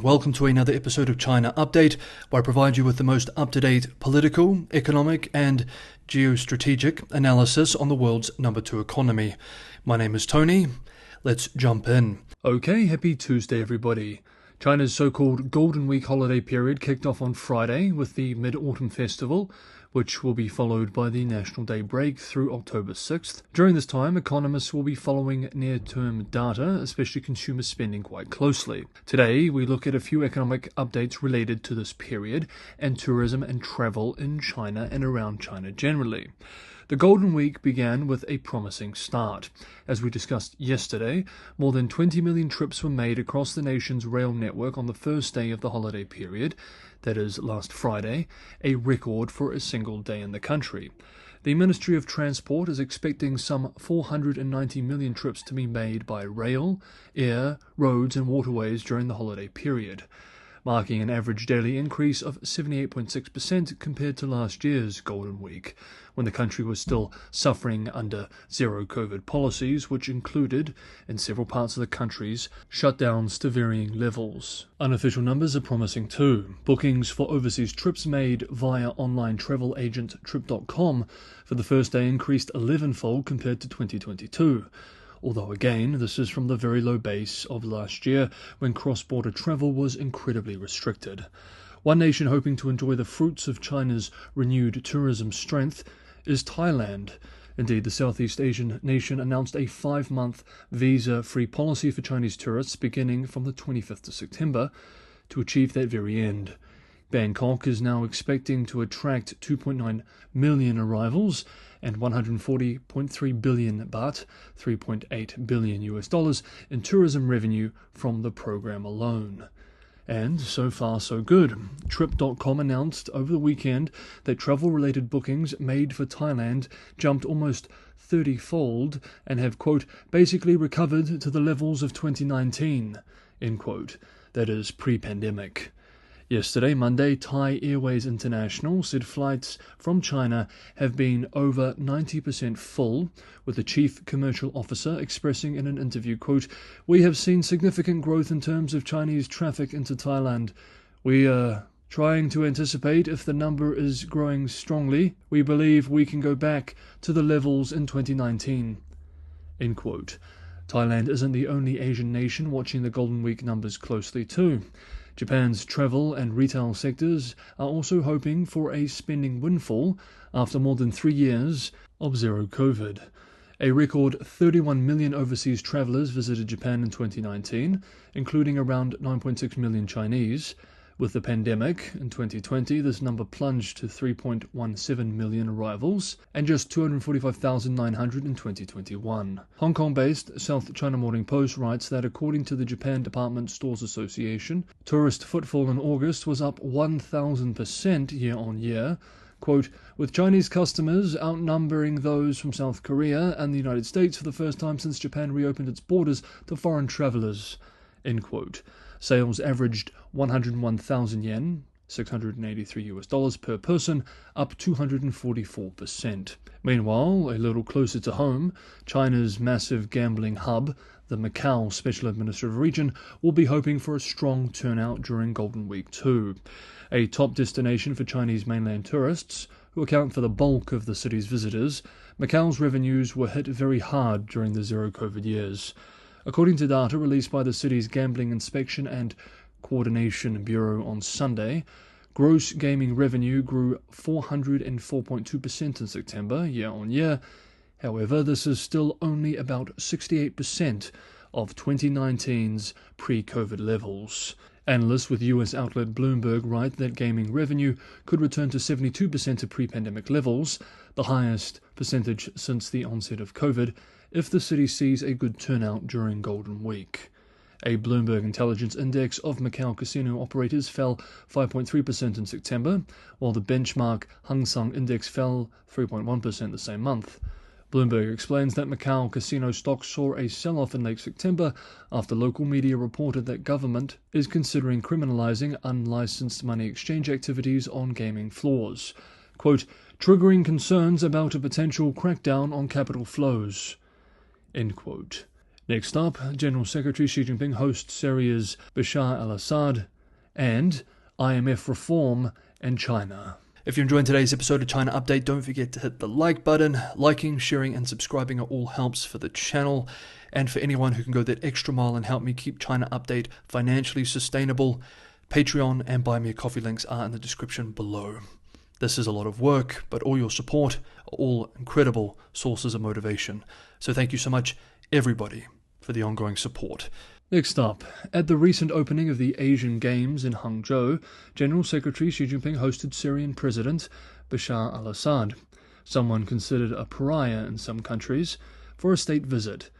Welcome to another episode of China Update, where I provide you with the most up-to-date political, economic and geostrategic analysis on the world's number 2 economy. My name is Tony. Let's jump in. Okay, happy Tuesday everybody. China's so-called Golden Week holiday period kicked off on Friday with the Mid-Autumn Festival, which will be followed by the National Day break through October 6th. During this time, economists will be following near-term data, especially consumer spending, quite closely. Today, we look at a few economic updates related to this period and tourism and travel in China and around China generally. The Golden Week began with a promising start. As we discussed yesterday, more than 20 million trips were made across the nation's rail network on the first day of the holiday period, that is last Friday, a record for a single day in the country. The Ministry of Transport is expecting some 490 million trips to be made by rail, air, roads and waterways during the holiday period, marking an average daily increase of 78.6% compared to last year's Golden Week, when the country was still suffering under zero-COVID policies, which included, in several parts of the countries, shutdowns to varying levels. Unofficial numbers are promising too. Bookings for overseas trips made via online travel agent Trip.com for the first day increased 11-fold compared to 2022. Although again, this is from the very low base of last year when cross-border travel was incredibly restricted. One nation hoping to enjoy the fruits of China's renewed tourism strength is Thailand. Indeed, the Southeast Asian nation announced a 5-month visa-free policy for Chinese tourists beginning from the 25th of September to achieve that very end. Bangkok is now expecting to attract 2.9 million arrivals and 140.3 billion baht, $3.8 billion US, in tourism revenue from the program alone. And so far so good. Trip.com announced over the weekend that travel-related bookings made for Thailand jumped almost 30-fold and have, quote, basically recovered to the levels of 2019, end quote, that is pre-pandemic. Yesterday, Monday, Thai Airways International said flights from China have been over 90% full, with the chief commercial officer expressing in an interview, quote, "We have seen significant growth in terms of Chinese traffic into Thailand. We are trying to anticipate if the number is growing strongly. We believe we can go back to the levels in 2019, end quote. Thailand isn't the only Asian nation watching the Golden Week numbers closely too. Japan's travel and retail sectors are also hoping for a spending windfall after more than 3 years of zero COVID. A record 31 million overseas travelers visited Japan in 2019, including around 9.6 million Chinese. With the pandemic, in 2020, this number plunged to 3.17 million arrivals and just 245,900 in 2021. Hong Kong-based South China Morning Post writes that according to the Japan Department Stores Association, tourist footfall in August was up 1,000% year-on-year, quote, with Chinese customers outnumbering those from South Korea and the United States for the first time since Japan reopened its borders to foreign travelers, end quote. Sales averaged 101,000 yen, $683 per person, up 244%. Meanwhile, a little closer to home, China's massive gambling hub, the Macau Special Administrative Region, will be hoping for a strong turnout during Golden Week too. A top destination for Chinese mainland tourists, who account for the bulk of the city's visitors, Macau's revenues were hit very hard during the zero-COVID years. According to data released by the city's Gambling Inspection and Coordination Bureau on Sunday, gross gaming revenue grew 404.2% in September, year-on-year. However, this is still only about 68% of 2019's pre-COVID levels. Analysts with US outlet Bloomberg write that gaming revenue could return to 72% of pre-pandemic levels, the highest percentage since the onset of COVID, if the city sees a good turnout during Golden Week. A Bloomberg Intelligence Index of Macau casino operators fell 5.3% in September, while the benchmark Hang Seng Index fell 3.1% the same month. Bloomberg explains that Macau casino stocks saw a sell-off in late September after local media reported that government is considering criminalizing unlicensed money exchange activities on gaming floors, quote, triggering concerns about a potential crackdown on capital flows, end quote. Next up, General Secretary Xi Jinping hosts Syria's Bashar al-Assad, and IMF reform and China. If you're enjoying today's episode of China Update, don't forget to hit the like button. Liking, sharing, and subscribing all helps for the channel. And for anyone who can go that extra mile and help me keep China Update financially sustainable, Patreon and Buy Me a Coffee links are in the description below. This is a lot of work, but all your support are all incredible sources of motivation. So thank you so much, everybody, for the ongoing support. Next up, at the recent opening of the Asian Games in Hangzhou, General Secretary Xi Jinping hosted Syrian President Bashar al-Assad, someone considered a pariah in some countries, for a state visit.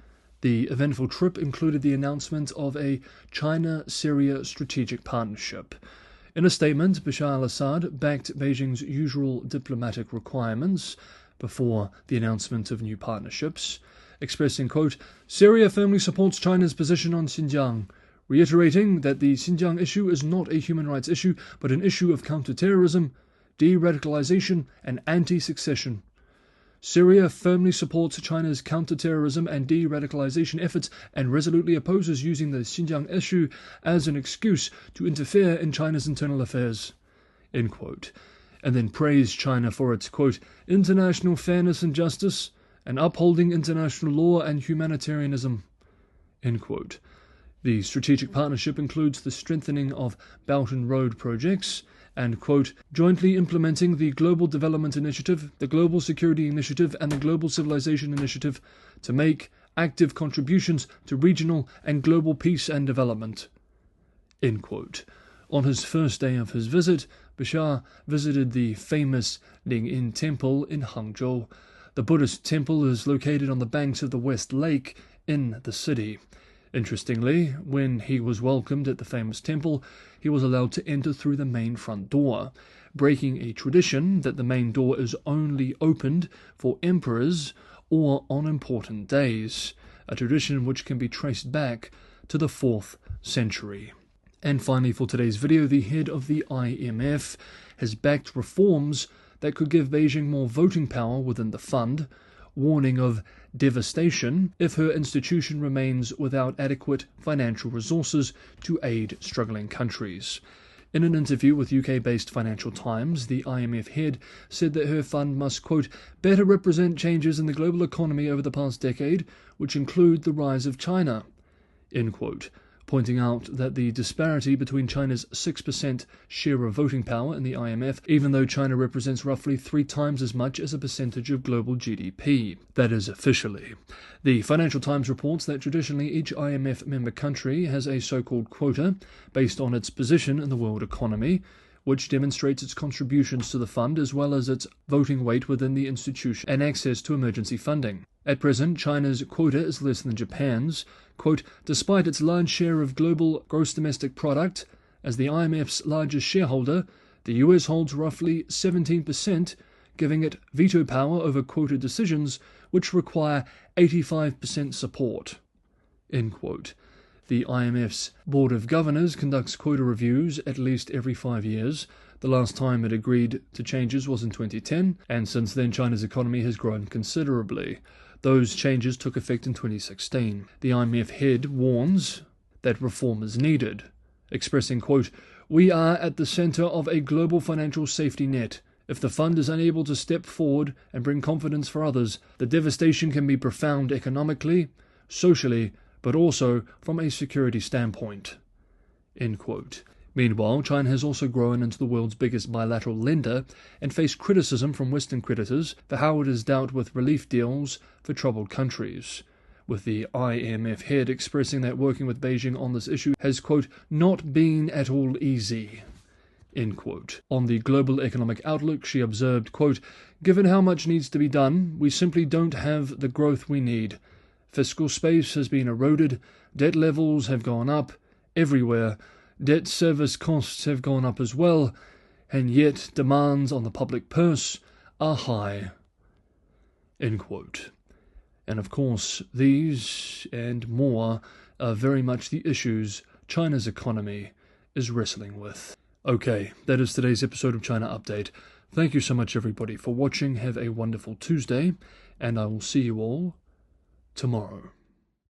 The eventful trip included the announcement of a China-Syria strategic partnership. In a statement, Bashar al-Assad backed Beijing's usual diplomatic requirements before the announcement of new partnerships, expressing, quote, "Syria firmly supports China's position on Xinjiang, reiterating that the Xinjiang issue is not a human rights issue, but an issue of counterterrorism, de-radicalization, and anti-succession. Syria firmly supports China's counterterrorism and de-radicalization efforts and resolutely opposes using the Xinjiang issue as an excuse to interfere in China's internal affairs," end quote, and then praised China for its, quote, "international fairness and justice, and upholding international law and humanitarianism," end quote. The strategic partnership includes the strengthening of Belt and Road projects and, quote, "jointly implementing the Global Development Initiative, the Global Security Initiative, and the Global Civilization Initiative to make active contributions to regional and global peace and development," end quote. On his first day of his visit, Bashar visited the famous Lingyin Temple in Hangzhou. The Buddhist temple is located on the banks of the West Lake in the city. Interestingly, when he was welcomed at the famous temple, he was allowed to enter through the main front door, breaking a tradition that the main door is only opened for emperors or on important days, a tradition which can be traced back to the 4th century. And finally, for today's video, the head of the IMF has backed reforms that could give Beijing more voting power within the fund, warning of devastation if her institution remains without adequate financial resources to aid struggling countries. In an interview with UK-based Financial Times, the IMF head said that her fund must, quote, "better represent changes in the global economy over the past decade, which include the rise of China," end quote, pointing out that the disparity between China's 6% share of voting power in the IMF, even though China represents roughly 3 times as much as a percentage of global GDP. That is officially. The Financial Times reports that traditionally each IMF member country has a so-called quota based on its position in the world economy, which demonstrates its contributions to the fund as well as its voting weight within the institution and access to emergency funding. At present, China's quota is less than Japan's, quote, "despite its large share of global gross domestic product. As the IMF's largest shareholder, the US holds roughly 17%, giving it veto power over quota decisions which require 85% support," end quote. The IMF's Board of Governors conducts quota reviews at least every 5 years. The last time it agreed to changes was in 2010, and since then China's economy has grown considerably. Those changes took effect in 2016. The IMF head warns that reform is needed, expressing, quote, "we are at the center of a global financial safety net. If the fund is unable to step forward and bring confidence for others, the devastation can be profound economically, socially, but also from a security standpoint," end quote. Meanwhile, China has also grown into the world's biggest bilateral lender and faced criticism from Western creditors for how it has dealt with relief deals for troubled countries, with the IMF head expressing that working with Beijing on this issue has, quote, "not been at all easy," end quote. On the global economic outlook, she observed, quote, "given how much needs to be done, we simply don't have the growth we need. Fiscal space has been eroded, debt levels have gone up everywhere, debt service costs have gone up as well, and yet demands on the public purse are high," end quote. And of course, these and more are very much the issues China's economy is wrestling with. Okay, that is today's episode of China Update. Thank you so much everybody for watching. Have a wonderful Tuesday, and I will see you all tomorrow.